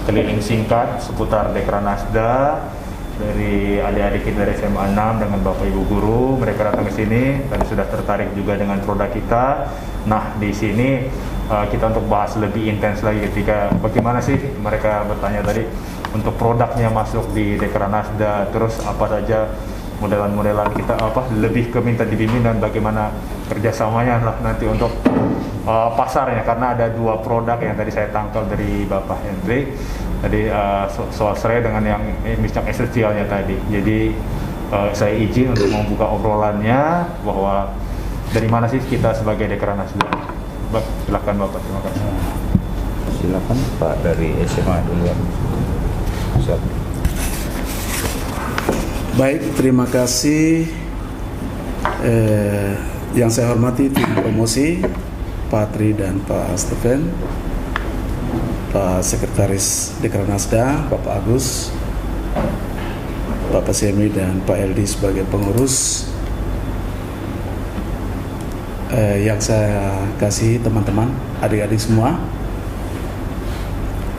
keliling singkat seputar Dekranasda dari adik-adik kita dari SMA 6 dengan Bapak Ibu guru. Mereka datang ke sini dan sudah tertarik juga dengan produk kita. Nah, di sini kita untuk bahas lebih intens lagi ketika bagaimana sih mereka bertanya tadi untuk produknya masuk di Dekranasda, terus apa saja modelan-modelan kita lebih ke minta dibimbing dan bagaimana kerjasamanya lah nanti untuk pasarnya, karena ada 2 produk yang tadi saya tangkal dari Bapak Hendrik tadi soal serai dengan yang minyak esensialnya tadi. Jadi saya izin untuk membuka obrolannya bahwa dari mana sih kita sebagai Dekranasda. Silakan Bapak, terima kasih. Silakan Pak dari SMA duluan. Silakan. Baik, terima kasih. Yang saya hormati tim promosi, Pak Tri dan Pak Stephen, Pak Sekretaris Dekranasda, Bapak Agus, Bapak Semi dan Pak Eldi sebagai pengurus. Yang saya kasih teman-teman, adik-adik semua,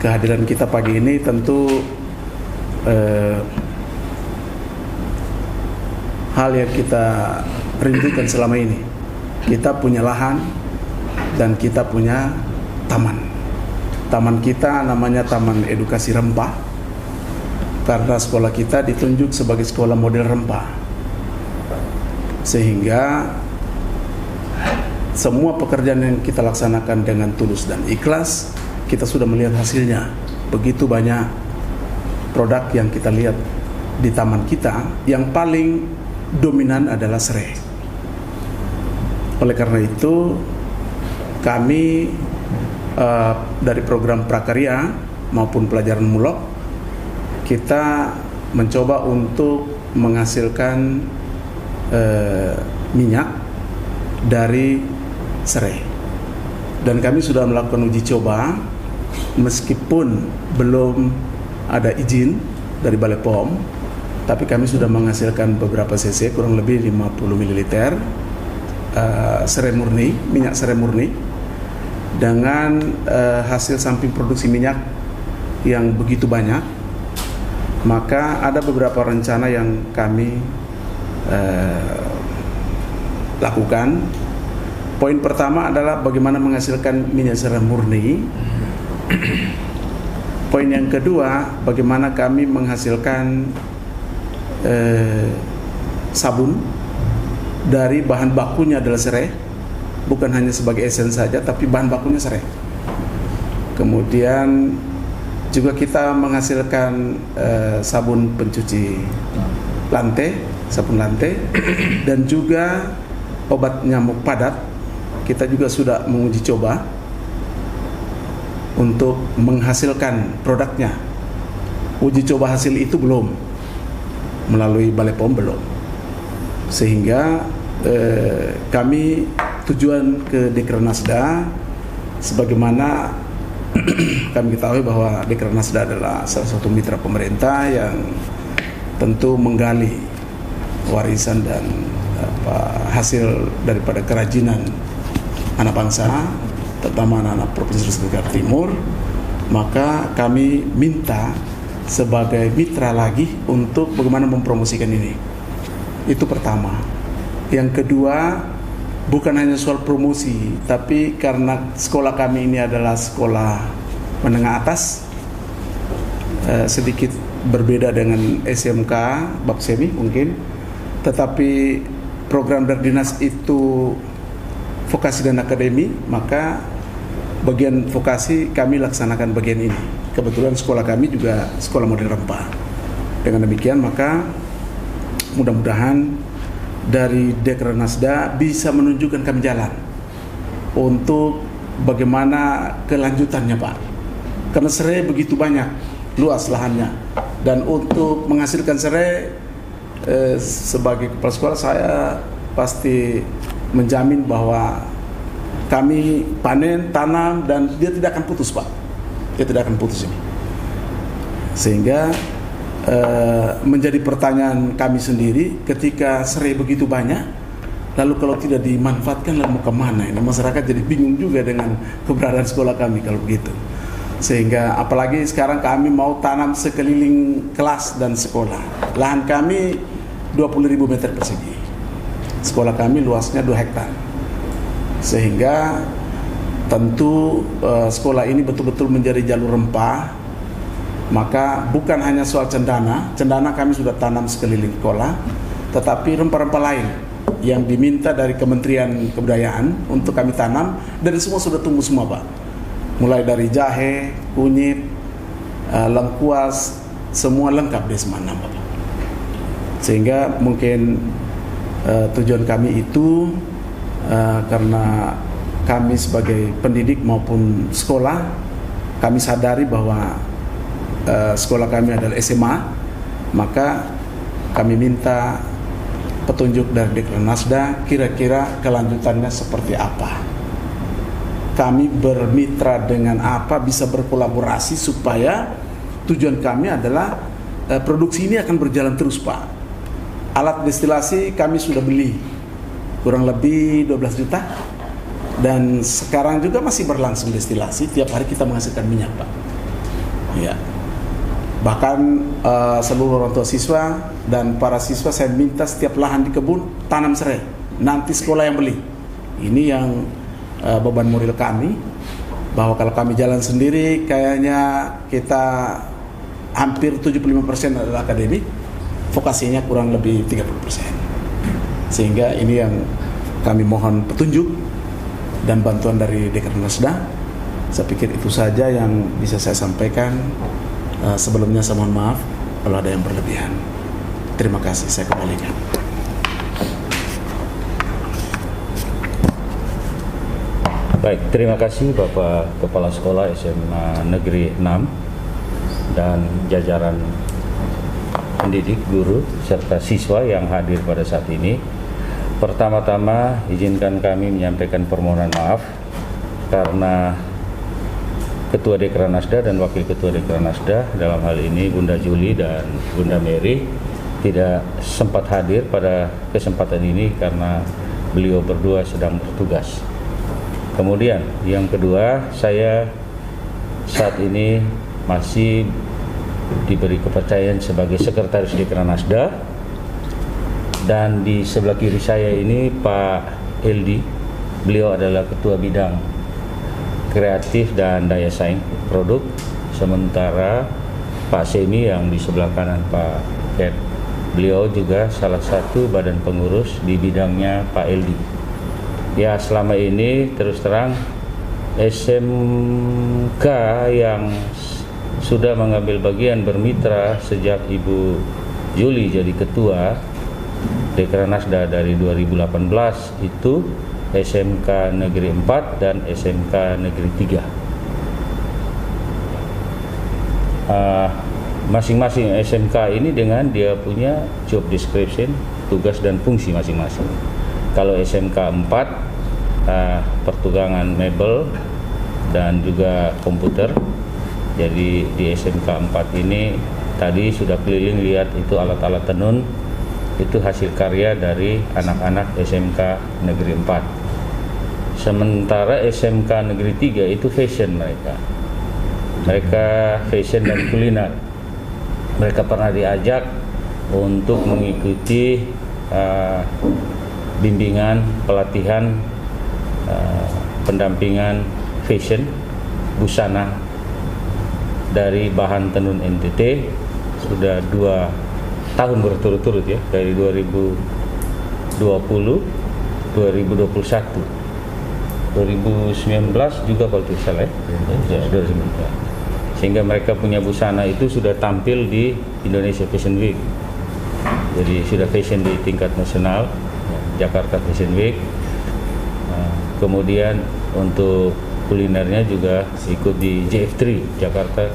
kehadiran kita pagi ini tentu hal yang kita rindukan selama ini. Kita punya lahan dan kita punya taman. Taman kita namanya Taman Edukasi Rempah, karena sekolah kita ditunjuk sebagai sekolah model rempah. Sehingga semua pekerjaan yang kita laksanakan dengan tulus dan ikhlas, kita sudah melihat hasilnya. Begitu banyak produk yang kita lihat di taman kita, yang paling dominan adalah serai. Oleh karena itu, kami dari program prakarya maupun pelajaran mulok, kita mencoba untuk menghasilkan minyak dari serai. Dan kami sudah melakukan uji coba, meskipun belum ada izin dari Balai POM, tapi kami sudah menghasilkan beberapa cc, kurang lebih 50 ml serai murni, minyak serai murni, dengan hasil samping produksi minyak yang begitu banyak. Maka ada beberapa rencana yang kami lakukan. Poin pertama adalah bagaimana menghasilkan minyak serai murni. Poin yang kedua, bagaimana kami menghasilkan sabun dari bahan bakunya adalah serai, bukan hanya sebagai esen saja, tapi bahan bakunya serai. Kemudian juga kita menghasilkan sabun pencuci lantai, sabun lantai, dan juga obat nyamuk padat. Kita juga sudah menguji coba untuk menghasilkan produknya. Uji coba hasil itu belum melalui Balai POM, belum. Sehingga kami tujuan ke Dekranasda, sebagaimana kami ketahui bahwa Dekranasda adalah salah satu mitra pemerintah yang tentu menggali warisan dan hasil daripada kerajinan anak bangsa, terutama anak-anak Provinsi Nusa Tenggara Timur. Maka kami minta sebagai mitra lagi untuk bagaimana mempromosikan ini. Itu pertama. Yang kedua, bukan hanya soal promosi, tapi karena sekolah kami ini adalah sekolah menengah atas, sedikit berbeda dengan SMK Bab Semi mungkin, tetapi program Dardinas itu vokasi dan akademi, maka bagian vokasi kami laksanakan bagian ini. Kebetulan sekolah kami juga sekolah model rempah. Dengan demikian, maka mudah-mudahan dari Dekranasda bisa menunjukkan kami jalan untuk bagaimana kelanjutannya, Pak. Karena serai begitu banyak, luas lahannya. Dan untuk menghasilkan serai, sebagai kepala sekolah saya pasti menjamin bahwa kami panen, tanam, dan dia tidak akan putus, Pak. Dia tidak akan putus ini. Sehingga menjadi pertanyaan kami sendiri, ketika serai begitu banyak, lalu kalau tidak dimanfaatkan, lalu mau kemana ini? Masyarakat jadi bingung juga dengan keberadaan sekolah kami kalau begitu. Sehingga apalagi sekarang kami mau tanam sekeliling kelas dan sekolah. Lahan kami 20.000 meter persegi. Sekolah kami luasnya 2 hektar. Sehingga tentu sekolah ini betul-betul menjadi jalur rempah. Maka bukan hanya soal cendana kami sudah tanam sekeliling sekolah, tetapi rempah-rempah lain yang diminta dari Kementerian Kebudayaan untuk kami tanam, dan semua sudah tumbuh semua, Pak. Mulai dari jahe, kunyit, lengkuas, semua lengkap di SMA 6, Bapak. Sehingga mungkin tujuan kami itu karena kami sebagai pendidik maupun sekolah, kami sadari bahwa sekolah kami adalah SMA, maka kami minta petunjuk dari Dekranasda kira-kira kelanjutannya seperti apa. Kami bermitra dengan apa, bisa berkolaborasi supaya tujuan kami adalah produksi ini akan berjalan terus, Pak. Alat destilasi kami sudah beli kurang lebih 12 juta, dan sekarang juga masih berlangsung destilasi. Tiap hari kita menghasilkan minyak, Pak. Ya. Bahkan seluruh orang tua siswa dan para siswa saya minta setiap lahan di kebun tanam serai. Nanti sekolah yang beli. Ini yang beban moral kami, bahwa kalau kami jalan sendiri kayaknya kita hampir 75% adalah akademik, vokasinya kurang lebih 30%. Sehingga ini yang kami mohon petunjuk dan bantuan dari Dekranasda. Saya pikir itu saja yang bisa saya sampaikan. Sebelumnya saya mohon maaf kalau ada yang berlebihan. Terima kasih, saya kembalikan. Baik, terima kasih Bapak Kepala Sekolah SMA Negeri 6 dan jajaran pendidik, guru, serta siswa yang hadir pada saat ini. Pertama-tama izinkan kami menyampaikan permohonan maaf karena Ketua Dekranasda dan Wakil Ketua Dekranasda, dalam hal ini Bunda Juli dan Bunda Mary, tidak sempat hadir pada kesempatan ini karena beliau berdua sedang bertugas. Kemudian yang kedua, saya saat ini masih diberi kepercayaan sebagai Sekretaris Dekranasda, dan di sebelah kiri saya ini Pak Eldi, beliau adalah Ketua Bidang Kreatif dan Daya Saing Produk, sementara Pak Semi yang di sebelah kanan Pak Ed, beliau juga salah satu badan pengurus di bidangnya Pak Eldi. Ya, selama ini terus terang SMK yang sudah mengambil bagian bermitra sejak Ibu Juli jadi ketua Dekranasda dari 2018 itu SMK Negeri 4 dan SMK Negeri 3. Masing-masing SMK ini dengan dia punya job description, tugas dan fungsi masing-masing. Kalau SMK 4 pertukangan mebel dan juga komputer. Jadi di SMK 4 ini tadi sudah keliling lihat itu alat-alat tenun, itu hasil karya dari anak-anak SMK Negeri 4. Sementara SMK Negeri 3 itu fashion mereka fashion dan kuliner. Mereka pernah diajak untuk mengikuti bimbingan, pelatihan, pendampingan fashion, busana dari bahan tenun NTT. Sudah 2 tahun berturut-turut ya, dari 2020, 2021, 2019 juga kalau tidak salah ya, 2019. Sehingga mereka punya busana itu sudah tampil di Indonesia Fashion Week. Jadi sudah fashion di tingkat nasional, Jakarta Fashion Week. Kemudian untuk kulinernya juga ikut di JF3, Jakarta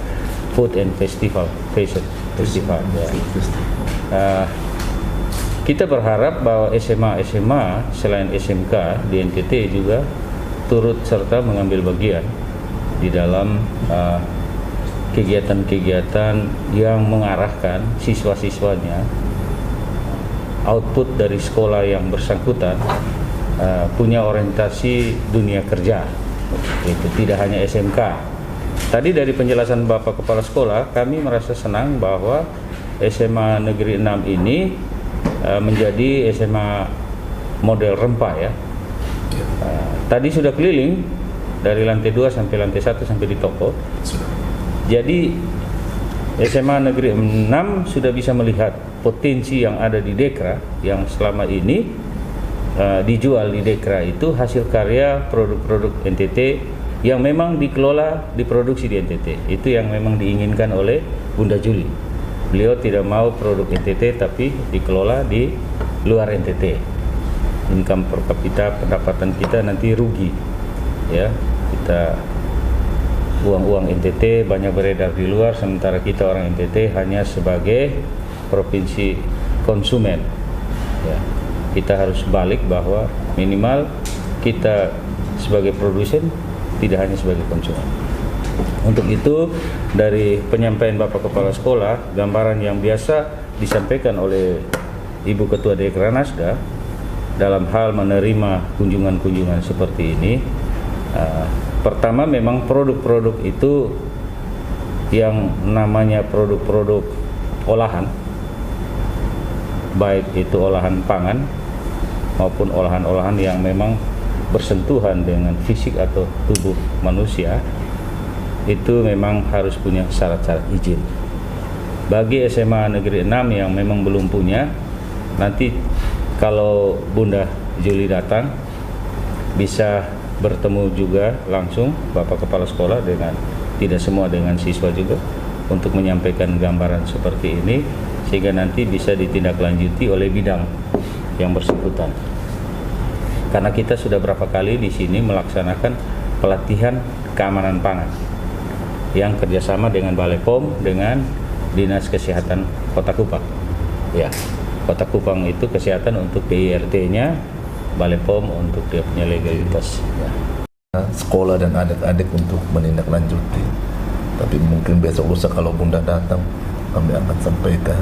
Food and Festival, Fashion Festival. Ya. Kita berharap bahwa SMA selain SMK di NTT juga turut serta mengambil bagian di dalam kegiatan-kegiatan yang mengarahkan siswa-siswanya output dari sekolah yang bersangkutan punya orientasi dunia kerja. Itu tidak hanya SMK, tadi dari penjelasan Bapak Kepala Sekolah, kami merasa senang bahwa SMA Negeri 6 ini menjadi SMA model rempah ya. Tadi sudah keliling dari lantai 2 sampai lantai 1 sampai di toko. Jadi SMA Negeri 6 sudah bisa melihat potensi yang ada di Dekra yang selama ini dijual di Dekra itu hasil karya produk-produk NTT yang memang dikelola, diproduksi di NTT. Itu yang memang diinginkan oleh Bunda Juli. Beliau tidak mau produk NTT tapi dikelola di luar NTT. Income per kapita, pendapatan kita nanti rugi. Ya, kita uang NTT banyak beredar di luar, sementara kita orang NTT hanya sebagai provinsi konsumen. Ya, kita harus balik bahwa minimal kita sebagai produsen tidak hanya sebagai konsumen. Untuk itu dari penyampaian Bapak Kepala Sekolah, gambaran yang biasa disampaikan oleh Ibu Ketua Dekranasda dalam hal menerima kunjungan-kunjungan seperti ini, pertama memang produk-produk itu yang namanya produk-produk olahan, baik itu olahan pangan maupun olahan-olahan yang memang bersentuhan dengan fisik atau tubuh manusia, itu memang harus punya syarat-syarat izin. Bagi SMA Negeri 6 yang memang belum punya, nanti kalau Bunda Juli datang bisa bertemu juga langsung Bapak Kepala Sekolah dengan tidak semua dengan siswa juga untuk menyampaikan gambaran seperti ini sehingga nanti bisa ditindaklanjuti oleh bidang yang bersangkutan. Karena kita sudah berapa kali di sini melaksanakan pelatihan keamanan pangan yang kerjasama dengan Balai POM dengan Dinas Kesehatan Kota Kupang. Ya, Kota Kupang itu kesehatan untuk PIRT-nya, Balai POM untuk dia punya legalitas. Ya. Sekolah dan adik-adik untuk menindaklanjuti. Tapi mungkin besok lusa kalau Bunda datang, kami akan sampaikan.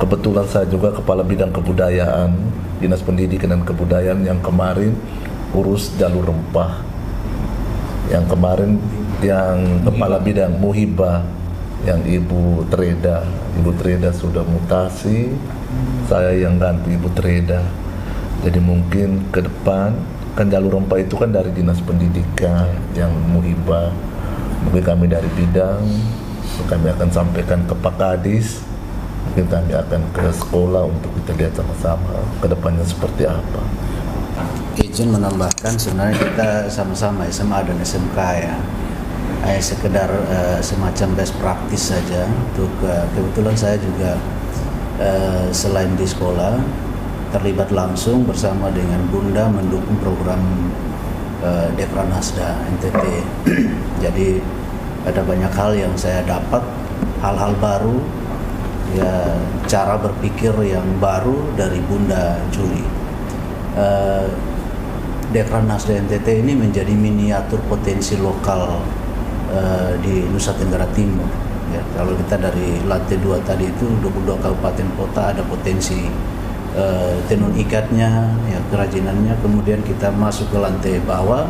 Kebetulan saya juga Kepala Bidang Kebudayaan, Dinas Pendidikan dan Kebudayaan yang kemarin urus jalur rempah. Yang kemarin yang Kepala Bidang Muhibah, yang Ibu Treda sudah mutasi, saya yang ganti Ibu Treda. Jadi mungkin ke depan kan jalur rempah itu kan dari Dinas Pendidikan yang Muhibah, mungkin kami dari bidang, kami akan sampaikan ke Pak Kadis, mungkin kami akan ke sekolah untuk kita lihat sama-sama ke depannya seperti apa. Izin menambahkan, sebenarnya kita sama-sama SMA dan SMK ya, sekedar semacam best practice saja. Untuk kebetulan saya juga selain di sekolah terlibat langsung bersama dengan Bunda mendukung program Dekranasda NTT. Jadi ada banyak hal yang saya dapat, hal-hal baru, ya cara berpikir yang baru dari Bunda Juli. Dekranasda NTT ini menjadi miniatur potensi lokal di Nusa Tenggara Timur. Ya, kalau kita dari lantai 2 tadi itu 22 kabupaten kota ada potensi tenun ikatnya, ya kerajinannya. Kemudian kita masuk ke lantai bawah,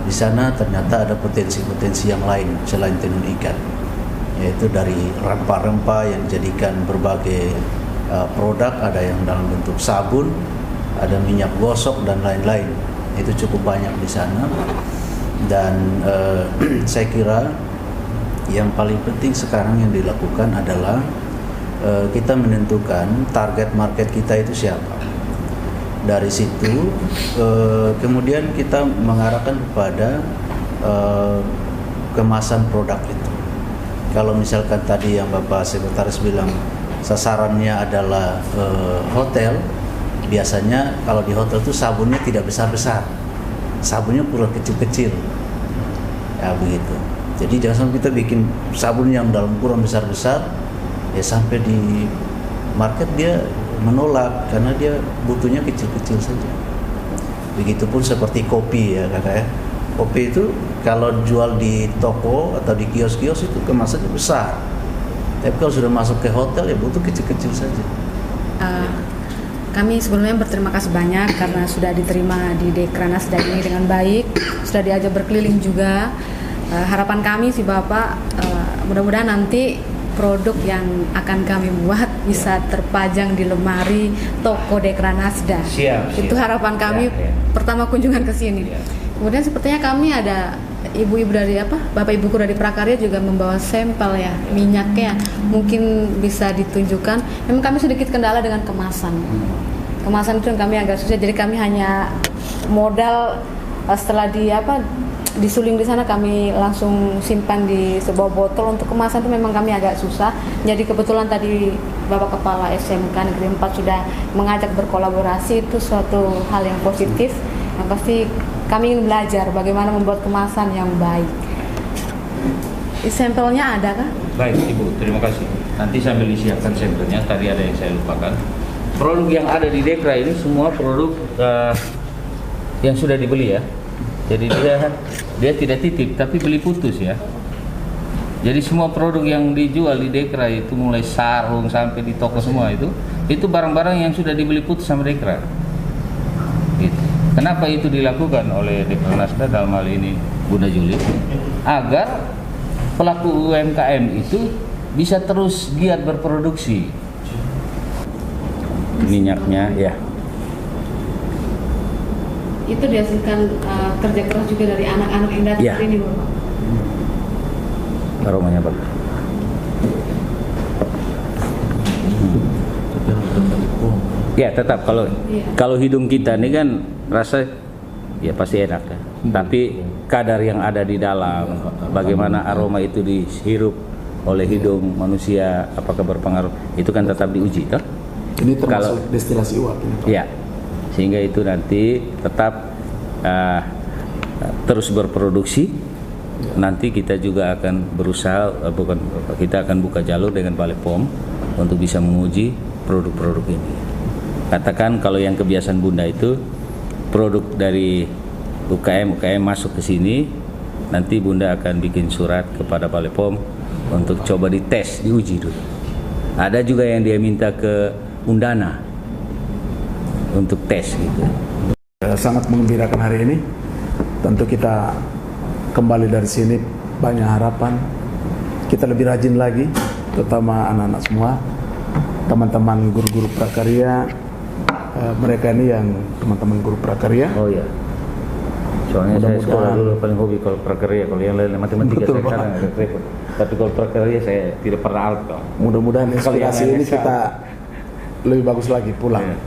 di sana ternyata ada potensi-potensi yang lain selain tenun ikat, yaitu dari rempah-rempah yang dijadikan berbagai produk, ada yang dalam bentuk sabun, ada minyak gosok dan lain-lain. Itu cukup banyak di sana. Dan saya kira yang paling penting sekarang yang dilakukan adalah kita menentukan target market kita itu siapa. Dari situ kemudian kita mengarahkan kepada kemasan produk itu. Kalau misalkan tadi yang Bapak Sekretaris bilang sasarannya adalah hotel, biasanya kalau di hotel itu sabunnya tidak besar-besar, sabunnya kurang kecil-kecil, ya begitu. Jadi jangan sampai kita bikin sabun yang dalam ukuran besar-besar, ya sampai di market dia menolak karena dia butuhnya kecil-kecil saja. Begitupun seperti kopi ya kakak ya. Kopi itu kalau jual di toko atau di kios-kios itu kemasannya besar. Tapi kalau sudah masuk ke hotel ya butuh kecil-kecil saja. Kami sebelumnya berterima kasih banyak karena sudah diterima di Dekranasda ini dengan baik, sudah diajak berkeliling juga. harapan kami sih Bapak, mudah-mudahan nanti produk yang akan kami buat bisa terpajang di lemari toko Dekranasda. Siap. Itu harapan kami pertama kunjungan ke sini. Kemudian sepertinya kami ada ibu-ibu dari Bapak Ibu dari Prakarya juga membawa sampel ya, minyaknya. Mungkin bisa ditunjukkan. Memang kami sedikit kendala dengan kemasan. Kemasan itu yang kami agak susah. Jadi kami hanya modal setelah disuling di sana kami langsung simpan di sebuah botol. Untuk kemasan itu memang kami agak susah. Jadi kebetulan tadi Bapak Kepala SMK Negeri 4 sudah mengajak berkolaborasi, itu suatu hal yang positif. Yang pasti kami ingin belajar bagaimana membuat kemasan yang baik. Sampelnya ada kah? Baik Ibu, terima kasih. Nanti sambil disiapkan sampelnya, tadi ada yang saya lupakan. Produk yang ada di Dekra ini semua produk yang sudah dibeli ya. Jadi dia tidak titip tapi beli putus ya. Jadi semua produk yang dijual di Dekra itu mulai sarung sampai di toko semua itu barang-barang yang sudah dibeli putus sama Dekra. Gitu. Kenapa itu dilakukan oleh Dekranasda dalam hal ini Bunda Juli? Agar pelaku UMKM itu bisa terus giat berproduksi. Minyaknya ya. Itu dihasilkan kerja keras juga dari anak-anak yang datang ke sini, Bapak. Aromanya bagus. Ya tetap kalau hidung kita ini kan rasa ya pasti enak ya. Tapi kadar yang ada di dalam, bagaimana aroma itu dihirup oleh hidung manusia, apakah berpengaruh? Itu kan tetap diuji, toh? Ini termasuk destilasi uap ini, Pak. Ya. Sehingga itu nanti tetap terus berproduksi. Nanti kita juga akan berusaha, kita akan buka jalur dengan Balai POM untuk bisa menguji produk-produk ini. Katakan kalau yang kebiasaan Bunda itu produk dari UKM masuk ke sini, nanti Bunda akan bikin surat kepada Balai POM untuk coba dites, diuji dulu. Ada juga yang dia minta ke Undana untuk tes gitu. Sangat mengembirakan hari ini. Tentu kita kembali dari sini banyak harapan. Kita lebih rajin lagi, terutama anak-anak semua, teman-teman guru-guru prakarya. Mereka ini yang teman-teman guru prakarya. Oh ya. Soalnya saya sekolah dulu paling hobi kalau prakarya, kalau yang lain matematika betul, saya kadang agak repot. Tapi kalau prakarya saya tidak pernah alto. Mudah-mudahan inspirasi ini kita lebih bagus lagi pulang. Ya.